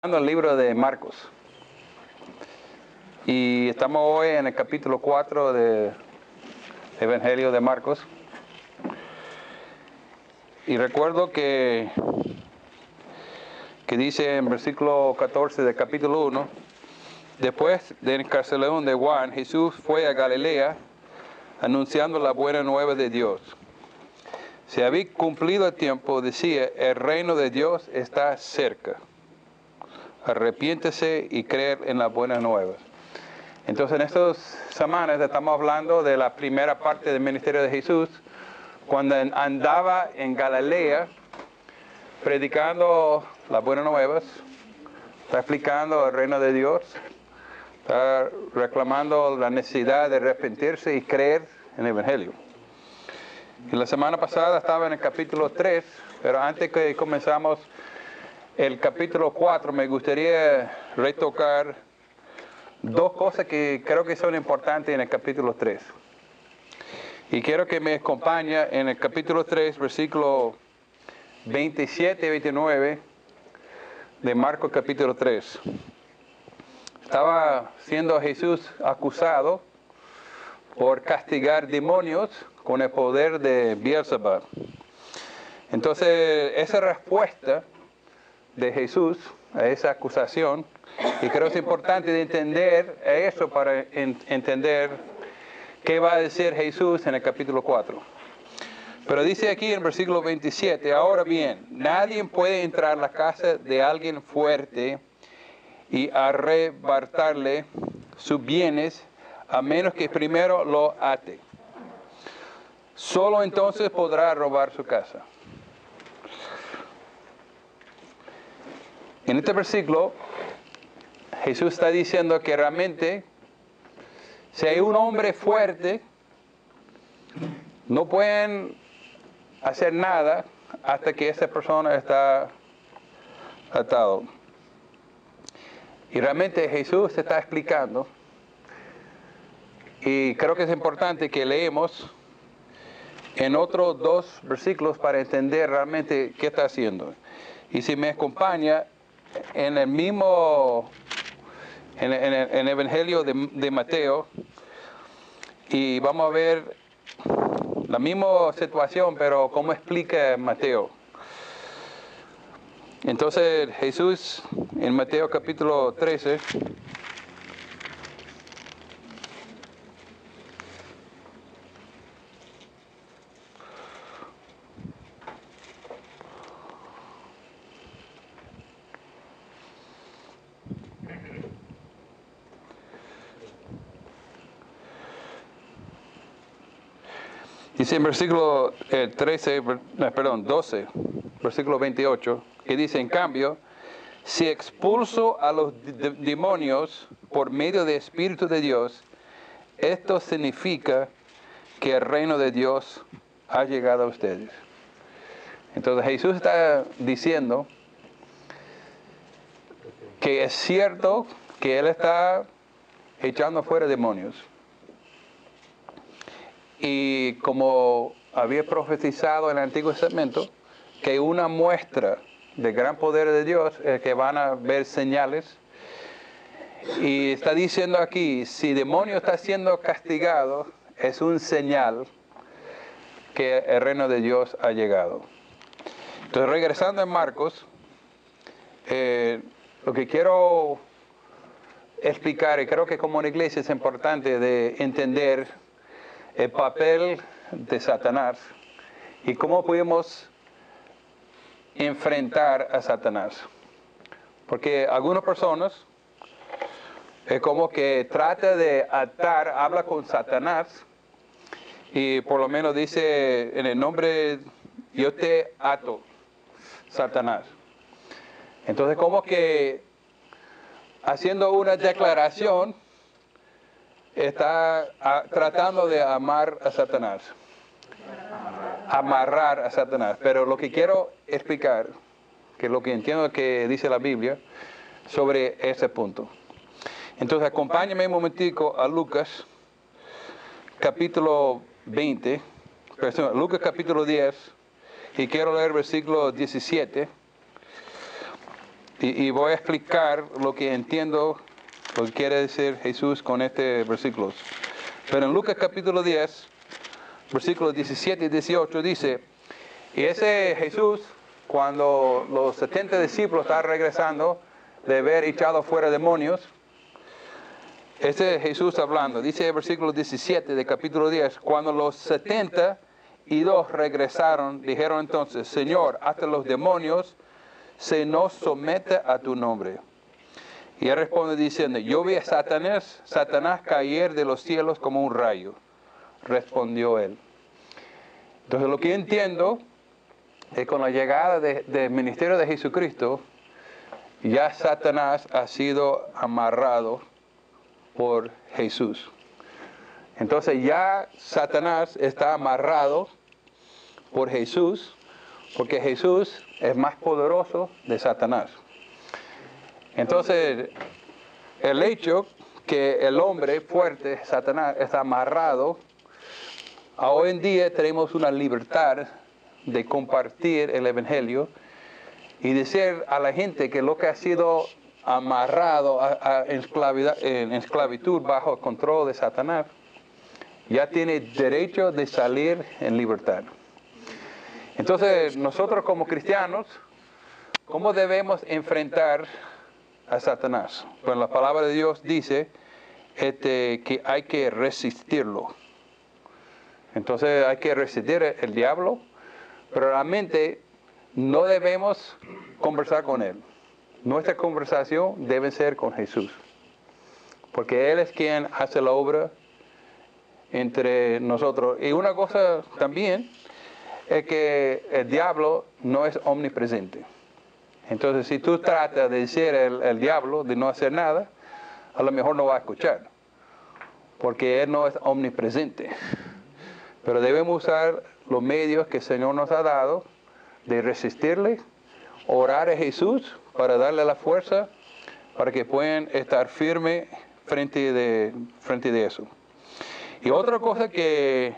El libro de Marcos, y estamos hoy en el capítulo 4 del Evangelio de Marcos. Y recuerdo que dice en versículo 14 del capítulo 1: después del encarcelación de Juan, Jesús fue a Galilea anunciando la buena nueva de Dios. Se había cumplido el tiempo, decía: el reino de Dios está cerca. Arrepiéntese y creer en las buenas nuevas. Entonces, en estas semanas estamos hablando de la primera parte del ministerio de Jesús, cuando andaba en Galilea predicando las buenas nuevas, está explicando el reino de Dios, está reclamando la necesidad de arrepentirse y creer en el Evangelio. Y la semana pasada estaba en el capítulo 3, pero antes que comenzamos el capítulo 4, me gustaría retocar dos cosas que creo que son importantes en el capítulo 3. Y quiero que me acompañe en el capítulo 3, versículo 27 y 29 de Marcos capítulo 3. Estaba siendo Jesús acusado por castigar demonios con el poder de Beelzebub. Entonces, esa respuesta de Jesús a esa acusación, y creo que es importante de entender eso para entender qué va a decir Jesús en el capítulo 4. Pero dice aquí en versículo 27, ahora bien, nadie puede entrar a la casa de alguien fuerte y arrebatarle sus bienes a menos que primero lo ate. Solo entonces podrá robar su casa. En este versículo, Jesús está diciendo que realmente, si hay un hombre fuerte, no pueden hacer nada hasta que esa persona está atado. Y realmente Jesús está explicando, y creo que es importante que leemos en otros dos versículos para entender realmente qué está haciendo. Y si me acompaña en el mismo, en el Evangelio de Mateo, y vamos a ver la misma situación, pero cómo explica Mateo. Entonces Jesús en Mateo capítulo 13, dice en versículo 12, versículo 28, que dice: en cambio, si expulso a los demonios por medio del Espíritu de Dios, esto significa que el reino de Dios ha llegado a ustedes. Entonces Jesús está diciendo que es cierto que Él está echando fuera demonios. Y como había profetizado en el Antiguo Testamento, que una muestra del gran poder de Dios es que van a ver señales. Y está diciendo aquí, si el demonio está siendo castigado, es un señal que el reino de Dios ha llegado. Entonces, regresando en Marcos, lo que quiero explicar, y creo que como una iglesia es importante de entender el papel de Satanás y cómo podemos enfrentar a Satanás. Porque algunas personas es como que trata de atar, habla con Satanás y por lo menos dice: en el nombre, yo te ato, Satanás. Entonces como que haciendo una declaración está tratando de amarrar a Satanás. Pero lo que quiero explicar, que es lo que entiendo que dice la Biblia sobre ese punto. Entonces acompáñame un momentico a Lucas capítulo 20, Lucas capítulo 10, y quiero leer versículo 17. Y voy a explicar lo que entiendo, lo que quiere decir Jesús con este versículo. Pero en Lucas capítulo 10, versículos 17 y 18 dice, y ese Jesús, cuando los 70 discípulos estaban regresando de haber echado fuera demonios, ese Jesús hablando, dice el versículo 17 de capítulo 10, cuando los 72 regresaron, dijeron entonces, Señor, hasta los demonios se nos somete a tu nombre. Y él responde diciendo, yo vi a Satanás caer de los cielos como un rayo. Respondió él. Entonces lo que entiendo es con la llegada del ministerio de Jesucristo, ya Satanás ha sido amarrado por Jesús. Entonces ya Satanás está amarrado por Jesús, porque Jesús es más poderoso de Satanás. Entonces, el hecho que el hombre fuerte, Satanás, está amarrado, hoy en día tenemos una libertad de compartir el Evangelio y decir a la gente que lo que ha sido amarrado en esclavitud bajo el control de Satanás, ya tiene derecho de salir en libertad. Entonces, nosotros como cristianos, ¿cómo debemos enfrentar a Satanás? Pues la palabra de Dios dice que hay que resistirlo. Entonces hay que resistir el diablo, pero realmente no debemos conversar con él. Nuestra conversación debe ser con Jesús, porque Él es quien hace la obra entre nosotros. Y una cosa también es que el diablo no es omnipresente. Entonces, si tú tratas de decir el diablo de no hacer nada, a lo mejor no va a escuchar, porque él no es omnipresente. Pero debemos usar los medios que el Señor nos ha dado de resistirle, orar a Jesús para darle la fuerza, para que puedan estar firmes frente de eso. Y otra cosa que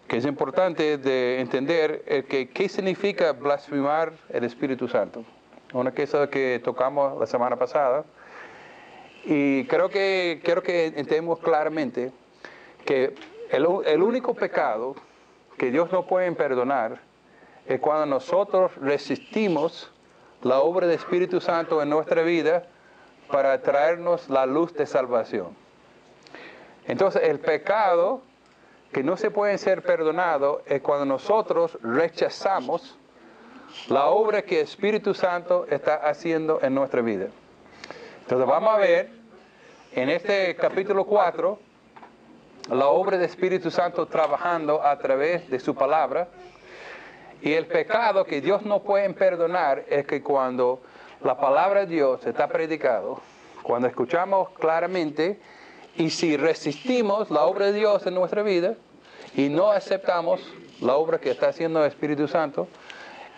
es importante de entender es que qué significa blasfemar el Espíritu Santo. Una cosa que tocamos la semana pasada. Y quiero que entendamos claramente que el único pecado que Dios no puede perdonar es cuando nosotros resistimos la obra del Espíritu Santo en nuestra vida para traernos la luz de salvación. Entonces, el pecado que no se puede ser perdonado es cuando nosotros rechazamos la obra que el Espíritu Santo está haciendo en nuestra vida. Entonces vamos a ver en este capítulo 4 la obra del Espíritu Santo trabajando a través de su palabra. Y el pecado que Dios no puede perdonar es que cuando la palabra de Dios está predicado, cuando escuchamos claramente y si resistimos la obra de Dios en nuestra vida y no aceptamos la obra que está haciendo el Espíritu Santo,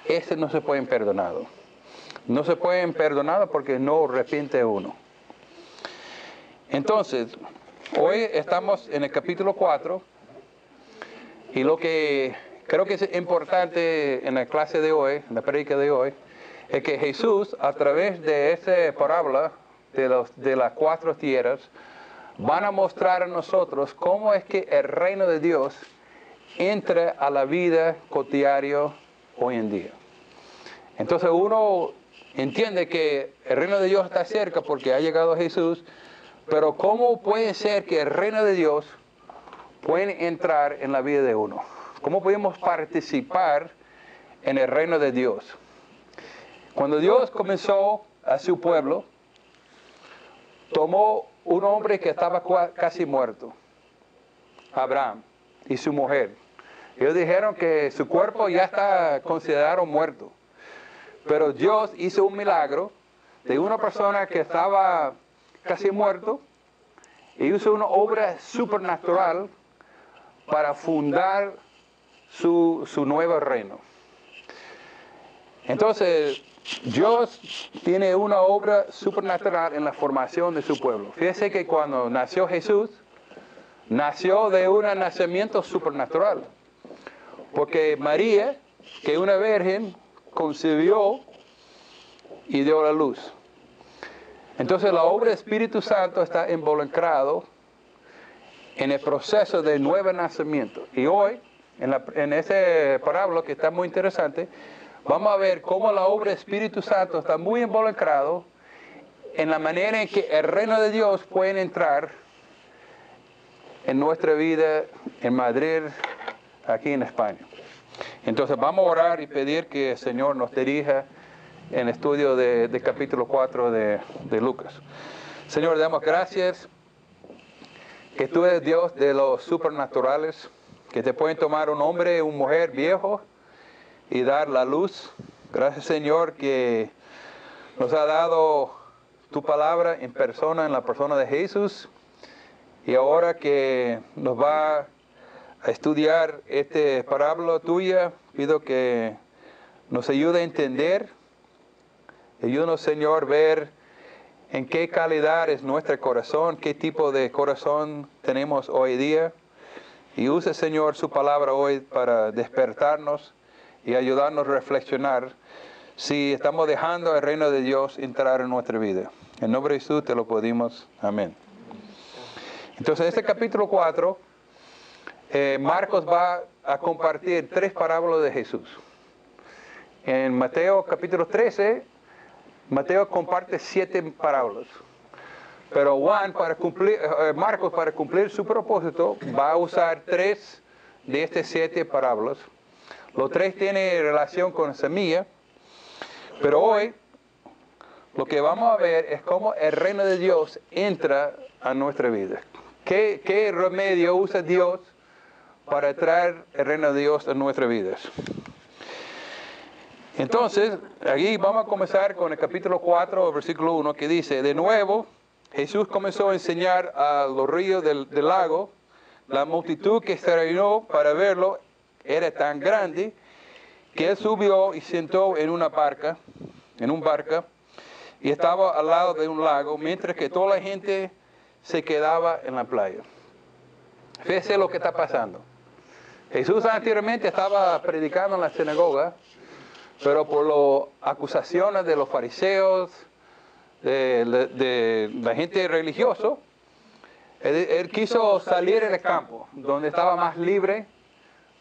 ese no se puede perdonar. No se pueden perdonar porque no arrepiente uno. Entonces, hoy estamos en el capítulo 4 y lo que creo que es importante en la clase de hoy, en la prédica de hoy, es que Jesús, a través de esa parábola de las 4 tierras, van a mostrar a nosotros cómo es que el reino de Dios entra a la vida cotidiana hoy en día. Entonces uno entiende que el reino de Dios está cerca porque ha llegado Jesús, pero ¿cómo puede ser que el reino de Dios puede entrar en la vida de uno? ¿Cómo podemos participar en el reino de Dios? Cuando Dios comenzó a su pueblo, tomó un hombre que estaba casi muerto, Abraham, y su mujer. Ellos dijeron que su cuerpo ya está considerado muerto. Pero Dios hizo un milagro de una persona que estaba casi muerto y hizo una obra supernatural para fundar su nuevo reino. Entonces, Dios tiene una obra supernatural en la formación de su pueblo. Fíjese que cuando nació Jesús, nació de un nacimiento supernatural. Porque María, que una virgen concibió y dio a la luz. Entonces la obra del Espíritu Santo está involucrado en el proceso de nuevo nacimiento. Y hoy, en ese parábola que está muy interesante, vamos a ver cómo la obra del Espíritu Santo está muy involucrado en la manera en que el reino de Dios puede entrar en nuestra vida en Madrid, aquí en España. Entonces vamos a orar y pedir que el Señor nos dirija en el estudio de capítulo 4 de Lucas. Señor, damos gracias que tú eres Dios de los supernaturales, que te pueden tomar un hombre y una mujer viejo y dar la luz. Gracias, Señor, que nos ha dado tu palabra en persona, en la persona de Jesús. Y ahora que nos va a estudiar esta parábola tuya, pido que nos ayude a entender. Ayúdanos, Señor, ver en qué calidad es nuestro corazón, qué tipo de corazón tenemos hoy día. Y use, Señor, su palabra hoy para despertarnos y ayudarnos a reflexionar si estamos dejando el reino de Dios entrar en nuestra vida. En nombre de Jesús te lo pedimos. Amén. Entonces, en este capítulo 4, Marcos va a compartir 3 parábolas de Jesús. En Mateo capítulo 13, Mateo comparte 7 parábolas. Pero Marcos, para cumplir su propósito, va a usar 3 de estas 7 parábolas. Los 3 tienen relación con semilla. Pero hoy, lo que vamos a ver es cómo el reino de Dios entra a nuestra vida. ¿Qué remedio usa Dios para traer el reino de Dios a nuestras vidas? Entonces, aquí vamos a comenzar con el capítulo 4, versículo 1, que dice: de nuevo, Jesús comenzó a enseñar a los ríos del lago. La multitud que se reunió para verlo era tan grande que él subió y sentó en una barca, y estaba al lado de un lago, mientras que toda la gente se quedaba en la playa. Fíjese lo que está pasando. Jesús anteriormente estaba predicando en la sinagoga, pero por las acusaciones de los fariseos, de la gente religiosa, él quiso salir del campo, donde estaba más libre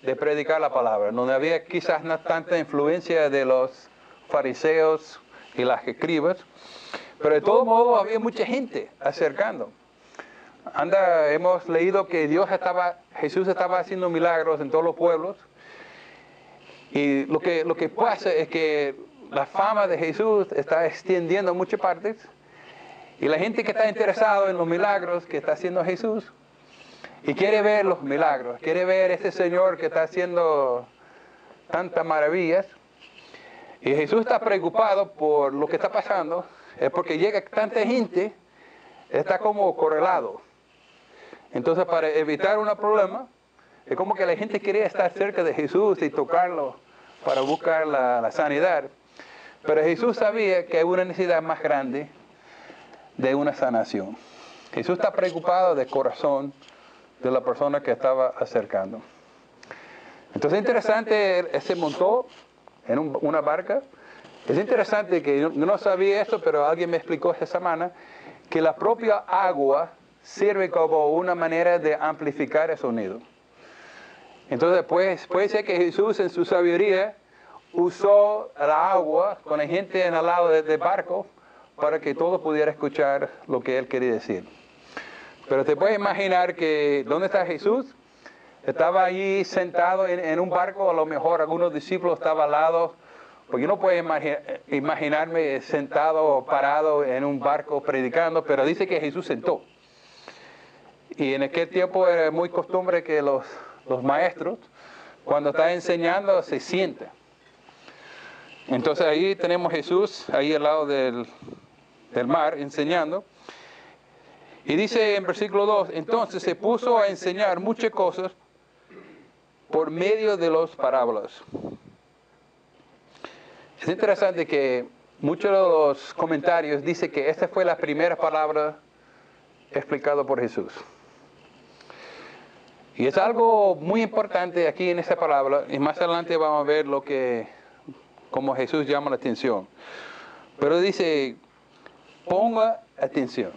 de predicar la palabra, donde había quizás no tanta influencia de los fariseos y las escribas, pero de todo modo había mucha gente acercando. Hemos leído que Jesús estaba haciendo milagros en todos los pueblos, y lo que pasa es que la fama de Jesús está extendiendo a muchas partes, y la gente que está interesada en los milagros que está haciendo Jesús, y quiere ver los milagros, quiere ver a ese Señor que está haciendo tantas maravillas, y Jesús está preocupado por lo que está pasando, es porque llega tanta gente, está como correlado. Entonces, para evitar un problema, es como que la gente quería estar cerca de Jesús y tocarlo para buscar la sanidad. Pero Jesús sabía que hay una necesidad más grande de una sanación. Jesús está preocupado del corazón de la persona que estaba acercando. Entonces es interesante, él se montó en una barca. Es interesante que yo no sabía esto, pero alguien me explicó esta semana que la propia agua sirve como una manera de amplificar el sonido. Entonces puede ser que Jesús en su sabiduría usó la agua con la gente en el lado del barco para que todos pudieran escuchar lo que él quería decir. Pero te puedes imaginar que ¿dónde está Jesús? Estaba allí sentado en un barco, a lo mejor algunos discípulos estaban al lado, porque yo no puedo imaginarme sentado o parado en un barco predicando, pero dice que Jesús sentó. Y en aquel tiempo era muy costumbre que los maestros, cuando están enseñando, se sientan. Entonces ahí tenemos Jesús, ahí al lado del mar, enseñando. Y dice en versículo 2, entonces se puso a enseñar muchas cosas por medio de las parábolas. Es interesante que muchos de los comentarios dicen que esta fue la primera palabra explicada por Jesús. Y es algo muy importante aquí en esta palabra, y más adelante vamos a ver cómo Jesús llama la atención. Pero dice, ponga atención.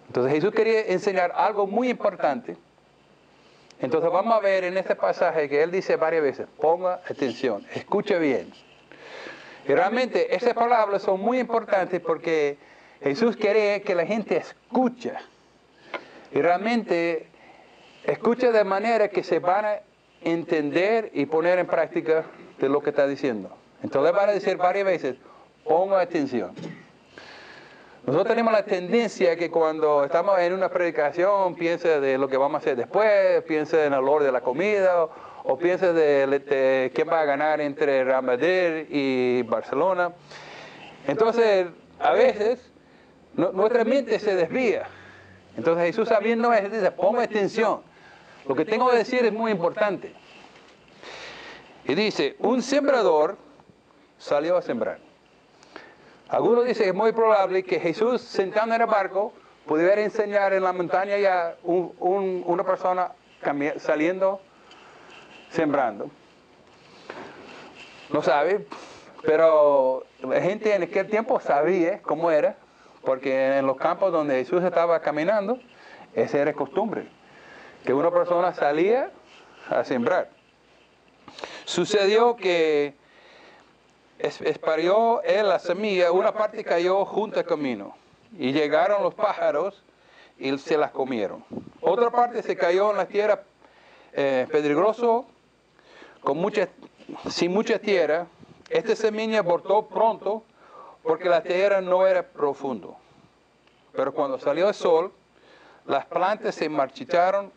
Entonces Jesús quería enseñar algo muy importante. Entonces vamos a ver en este pasaje que Él dice varias veces, ponga atención, escuche bien. Y realmente esas palabras son muy importantes porque Jesús quiere que la gente escuche. Y realmente escucha de manera que se van a entender y poner en práctica de lo que está diciendo. Entonces van a decir varias veces, ponga atención. Nosotros tenemos la tendencia que cuando estamos en una predicación, piensa de lo que vamos a hacer después, piensa en el olor de la comida, o piensa de quién va a ganar entre Real Madrid y Barcelona. Entonces, a veces, nuestra mente se desvía. Entonces Jesús, sabiendo eso, dice, ponga atención. Lo que tengo que decir es muy importante. Y dice, un sembrador salió a sembrar. Algunos dicen que es muy probable que Jesús, sentado en el barco, pudiera enseñar en la montaña ya una persona saliendo, sembrando. No sabe, pero la gente en aquel tiempo sabía cómo era, porque en los campos donde Jesús estaba caminando, esa era costumbre, que una persona salía a sembrar. Sucedió que esparió él la semilla, una parte cayó junto al camino, y llegaron los pájaros y se las comieron. Otra parte se cayó en la tierra pedregoso, sin mucha tierra. Esta semilla brotó pronto, porque la tierra no era profundo. Pero cuando salió el sol, las plantas se marchitaron,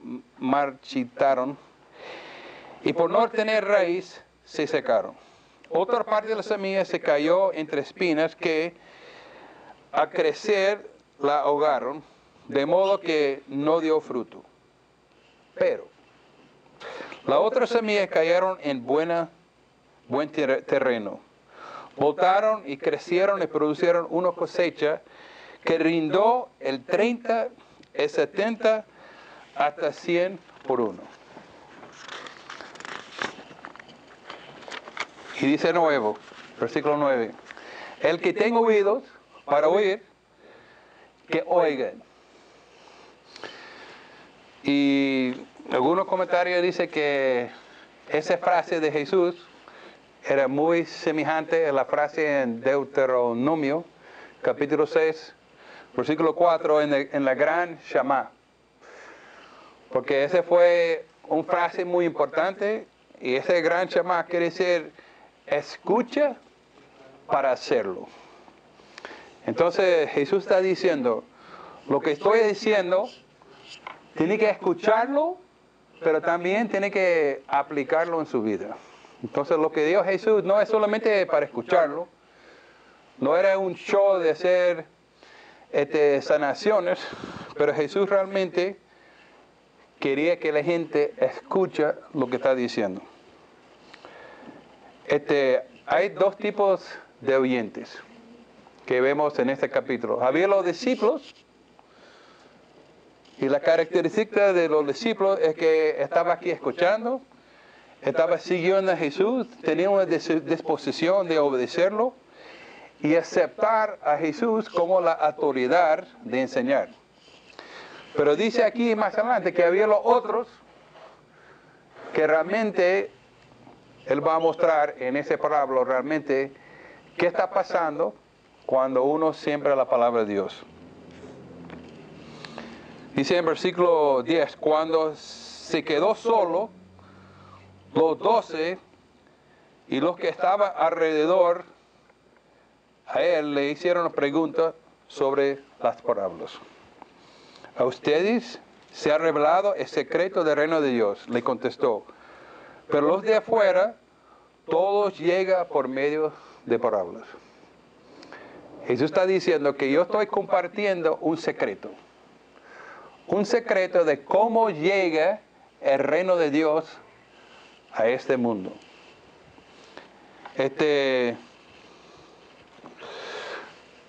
y por no tener raíz, se secaron. Otra parte de la semilla se cayó entre espinas que al crecer la ahogaron, de modo que no dio fruto. Pero la otra semilla cayeron en buen terreno. Brotaron y crecieron y producieron una cosecha que rindó el 30, el 70, hasta 100 por uno. Y dice nuevo, versículo 9, el que tenga oídos para oír, que oigan. Y algunos comentarios dicen que esa frase de Jesús era muy semejante a la frase en Deuteronomio, capítulo 6, versículo 4, en la gran Shema. Porque esa fue una frase muy importante, y ese gran Shema quiere decir, escucha para hacerlo. Entonces Jesús está diciendo, lo que estoy diciendo, tiene que escucharlo, pero también tiene que aplicarlo en su vida. Entonces lo que dio Jesús no es solamente para escucharlo, no era un show de hacer sanaciones, pero Jesús realmente quería que la gente escuche lo que está diciendo. Hay dos tipos de oyentes que vemos en este capítulo. Había los discípulos, y la característica de los discípulos es que estaba aquí escuchando, estaba siguiendo a Jesús, tenía una disposición de obedecerlo y aceptar a Jesús como la autoridad de enseñar. Pero dice aquí más adelante que había los otros que realmente Él va a mostrar en ese parábola realmente qué está pasando cuando uno siembra la palabra de Dios. Dice en versículo 10, cuando se quedó solo, los 12 y los que estaban alrededor a él le hicieron una pregunta sobre las parábolas. ¿A ustedes se ha revelado el secreto del reino de Dios? Le contestó. Pero los de afuera, todos llegan por medio de parábolas. Jesús está diciendo que yo estoy compartiendo un secreto. Un secreto de cómo llega el reino de Dios a este mundo.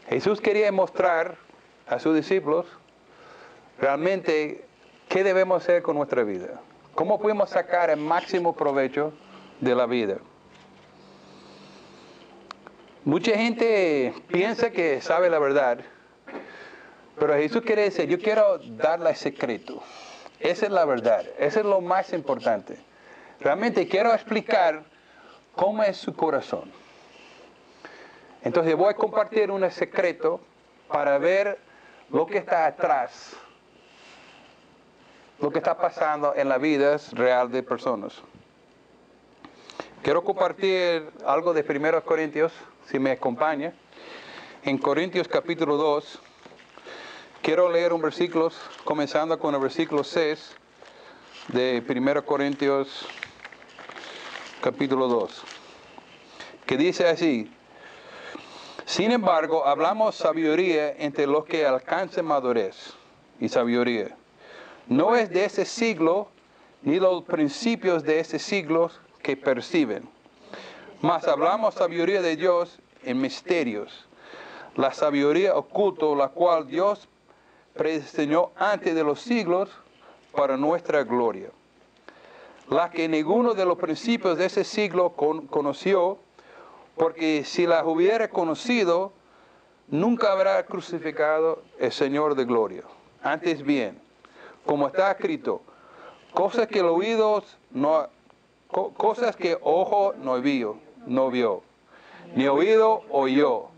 Jesús quería mostrar a sus discípulos realmente ¿qué debemos hacer con nuestra vida? ¿Cómo podemos sacar el máximo provecho de la vida? Mucha gente piensa que sabe la verdad, pero Jesús quiere decir, yo quiero darle el secreto. Esa es la verdad, eso es lo más importante. Realmente quiero explicar cómo es su corazón. Entonces voy a compartir un secreto para ver lo que está atrás, lo que está pasando en la vida real de personas. Quiero compartir algo de 1 Corintios, si me acompaña. En Corintios capítulo 2, quiero leer un versículo, comenzando con el versículo 6 de 1 Corintios capítulo 2, que dice así: sin embargo, hablamos sabiduría entre los que alcancen madurez y sabiduría. No es de ese siglo, ni los principios de ese siglo que perciben. Mas hablamos sabiduría de Dios en misterios, la sabiduría oculta, la cual Dios predestinó antes de los siglos para nuestra gloria, la que ninguno de los principios de ese siglo conoció, porque si las hubiera conocido, nunca habrá crucificado el Señor de gloria. Antes bien, como está escrito, cosas que cosas que ojo no vio, ni oído oyó,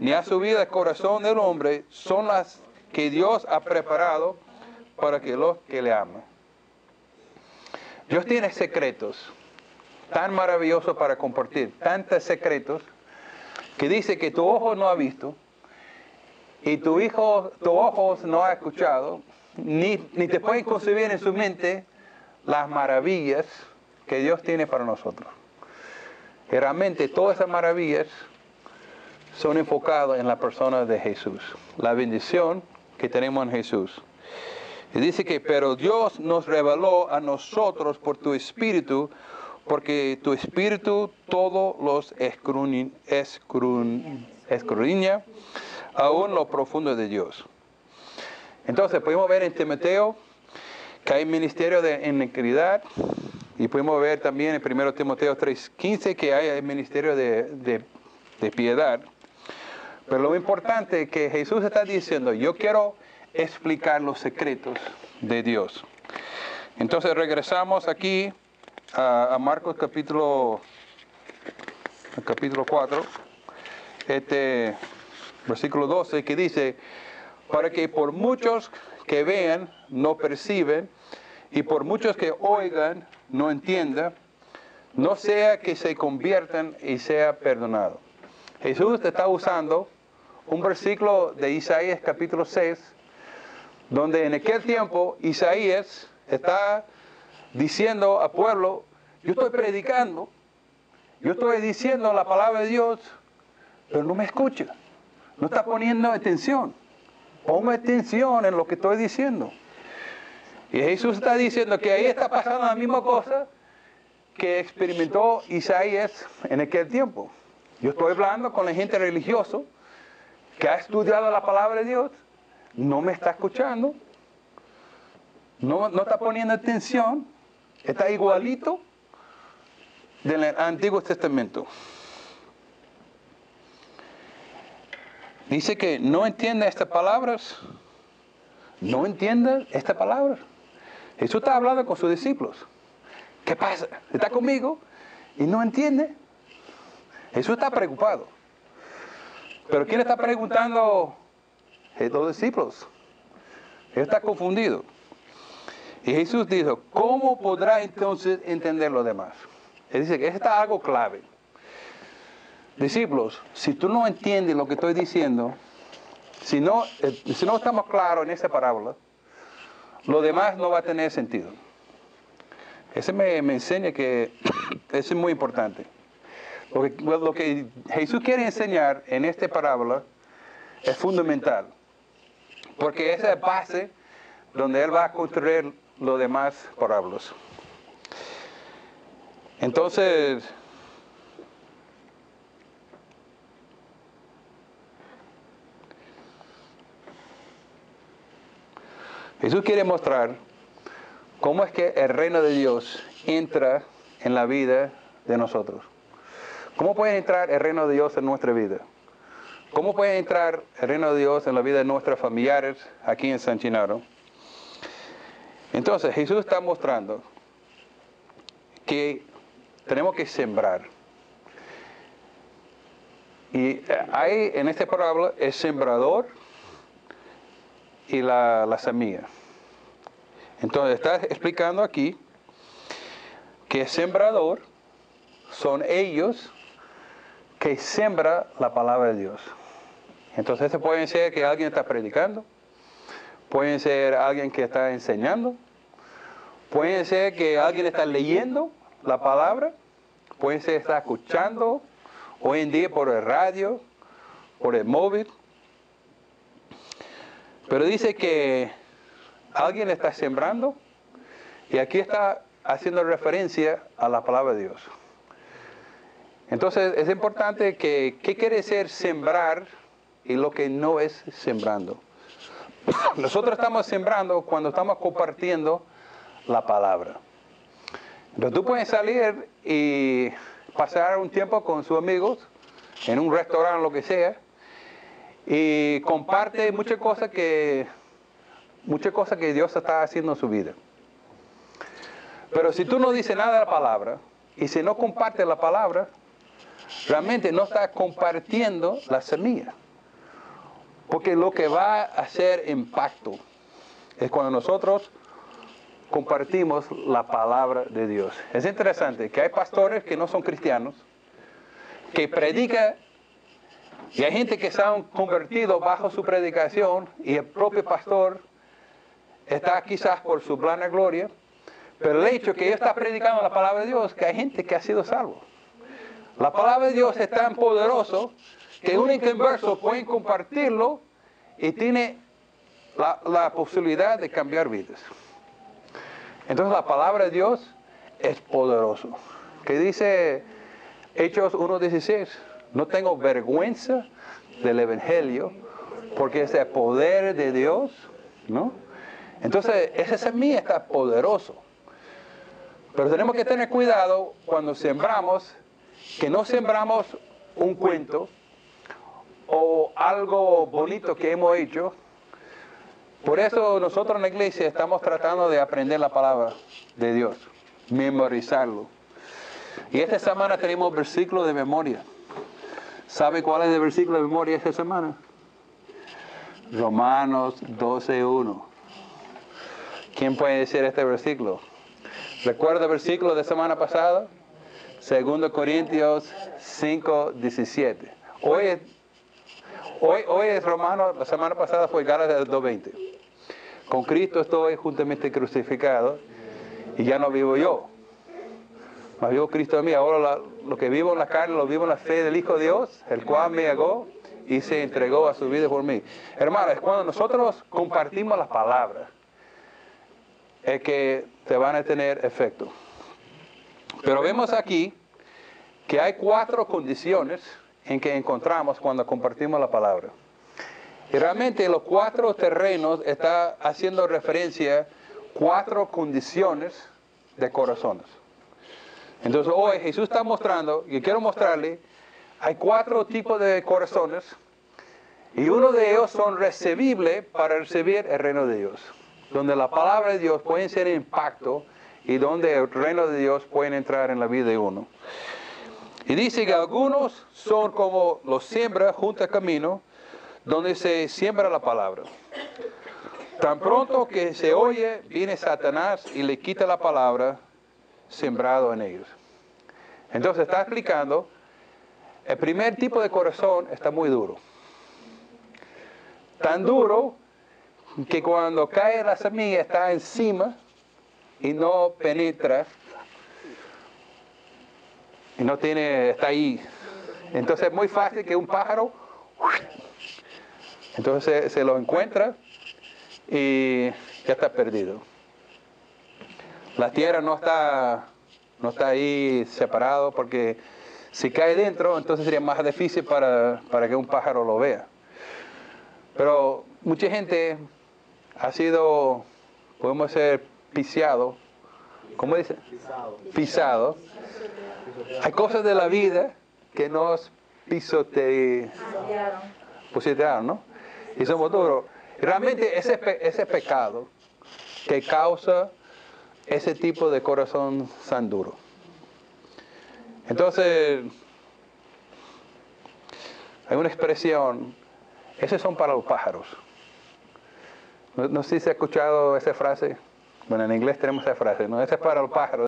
ni ha subido al corazón del hombre, son las que Dios ha preparado para que los que le aman. Dios tiene secretos tan maravillosos para compartir, tantos secretos, que dice que tu ojo no ha visto, y tu ojos no ha escuchado, ni te pueden concebir en su mente las maravillas que Dios tiene para nosotros. Y realmente todas esas maravillas son enfocadas en la persona de Jesús, la bendición que tenemos en Jesús. Y dice que, pero Dios nos reveló a nosotros por tu Espíritu, porque tu Espíritu todo los escudriña aún lo profundo de Dios. Entonces podemos ver en Timoteo que hay ministerio de iniquidad, y podemos ver también en 1 Timoteo 3:15 que hay el ministerio de piedad. Pero lo importante es que Jesús está diciendo, yo quiero explicar los secretos de Dios. Entonces regresamos aquí a Marcos capítulo 4, versículo 12, que dice, para que por muchos que vean no perciben, y por muchos que oigan no entiendan, no sea que se conviertan y sea perdonado. Jesús está usando un versículo de Isaías capítulo 6, donde en aquel tiempo Isaías está diciendo al pueblo, yo estoy predicando, yo estoy diciendo la palabra de Dios, pero no me escucha, no está poniendo atención. Ponme atención en lo que estoy diciendo. Y Jesús está diciendo que ahí está pasando la misma cosa que experimentó Isaías en aquel tiempo. Yo estoy hablando con la gente religiosa que ha estudiado la palabra de Dios, no me está escuchando, no está poniendo atención, está igualito del Antiguo Testamento. Dice que no entiende estas palabras, no entiende estas palabras. Jesús está hablando con sus discípulos. ¿Qué pasa? Está conmigo y no entiende. Jesús está preocupado. Pero ¿quién está preguntando? Los discípulos. Él está confundido. Y Jesús dijo, ¿cómo podrá entonces entender los demás? Él dice que está algo clave. Discípulos, si tú no entiendes lo que estoy diciendo, si no estamos claros en esa parábola, lo demás no va a tener sentido. Ese me enseña que eso es muy importante. Lo que Jesús quiere enseñar en esta parábola es fundamental, porque esa es la base donde Él va a construir los demás parábolas. Entonces, Jesús quiere mostrar ¿Cómo es que el reino de Dios entra en la vida de nosotros? ¿Cómo puede entrar el reino de Dios en nuestra vida? ¿Cómo puede entrar el reino de Dios en la vida de nuestros familiares aquí en San Chinaro? Entonces Jesús está mostrando que tenemos que sembrar. Y hay en este parábola el sembrador y la semilla. Entonces está explicando aquí que el sembrador son ellos que siembran la palabra de Dios. Entonces eso puede ser que alguien está predicando, puede ser alguien que está enseñando, puede ser que alguien está leyendo la palabra, puede ser que está escuchando hoy en día por el radio, por el móvil. Pero dice que alguien está sembrando y aquí está haciendo referencia a la palabra de Dios. Entonces es importante que, ¿qué quiere decir sembrar y lo que no es sembrando? Nosotros estamos sembrando cuando estamos compartiendo la palabra. Entonces tú puedes salir y pasar un tiempo con sus amigos en un restaurante o lo que sea y comparte muchas cosas que Dios está haciendo en su vida. Pero si tú no dices nada de la palabra y si no compartes la palabra, realmente no estás compartiendo la semilla. Porque lo que va a hacer impacto es cuando nosotros compartimos la palabra de Dios. Es interesante que hay pastores que no son cristianos, que predican, y hay gente que se han convertido bajo su predicación, y el propio pastor está quizás por su plena gloria, pero el hecho que ellos están predicando la palabra de Dios, que hay gente que ha sido salvo. La palabra de Dios es tan poderoso que un inconverso puede compartirlo y tiene la posibilidad de cambiar vidas. Entonces la palabra de Dios es poderoso. Que dice Hechos 1:16, no tengo vergüenza del Evangelio porque es el poder de Dios, ¿no? Entonces esa semilla está poderoso. Pero tenemos que tener cuidado cuando sembramos, que no sembramos un cuento o algo bonito que hemos hecho. Por eso nosotros en la iglesia estamos tratando de aprender la palabra de Dios, memorizarlo. Y esta semana tenemos versículo de memoria. ¿Sabe cuál es el versículo de memoria esta semana? Romanos 12:1. ¿Quién puede decir este versículo? ¿Recuerda el versículo de semana pasada? 2 Corintios 5:17. Hoy es Romano, la semana pasada fue Gálatas 2:20. Con Cristo estoy juntamente crucificado y ya no vivo yo. Mas vivo Cristo en mí. Ahora lo que vivo en la carne lo vivo en la fe del Hijo de Dios, el cual me amó y se entregó a su vida por mí. Hermanos, cuando nosotros compartimos las palabras, es que te van a tener efecto. Pero vemos aquí que hay 4 condiciones en que encontramos cuando compartimos la palabra. Y realmente los 4 terrenos está haciendo referencia a 4 condiciones de corazones. Entonces hoy Jesús está mostrando, y quiero mostrarle, hay 4 tipos de corazones, y uno de ellos son recibibles para recibir el reino de Dios, donde la palabra de Dios puede ser impacto y donde el reino de Dios puede entrar en la vida de uno. Y dice que algunos son como los siembra junto al camino, donde se siembra la palabra. Tan pronto que se oye, viene Satanás y le quita la palabra sembrado en ellos. Entonces está explicando, el primer tipo de corazón está muy duro. Tan duro que cuando cae la semilla está encima y no penetra y no tiene, está ahí. Entonces es muy fácil que un pájaro, entonces se lo encuentra y ya está perdido. La tierra no está ahí separado porque si cae dentro, entonces sería más difícil para que un pájaro lo vea. Pero mucha gente ha sido, podemos decir, pisado, ¿cómo dice? Pisado. Hay cosas de la vida que nos pisotearon, ¿no? Y somos duros. Realmente ese pecado que causa ese tipo de corazón tan duro. Entonces, hay una expresión, esos son para los pájaros. No sé si se ha escuchado esa frase. Bueno, en inglés tenemos esa frase, ¿no? Esa es para los pájaros.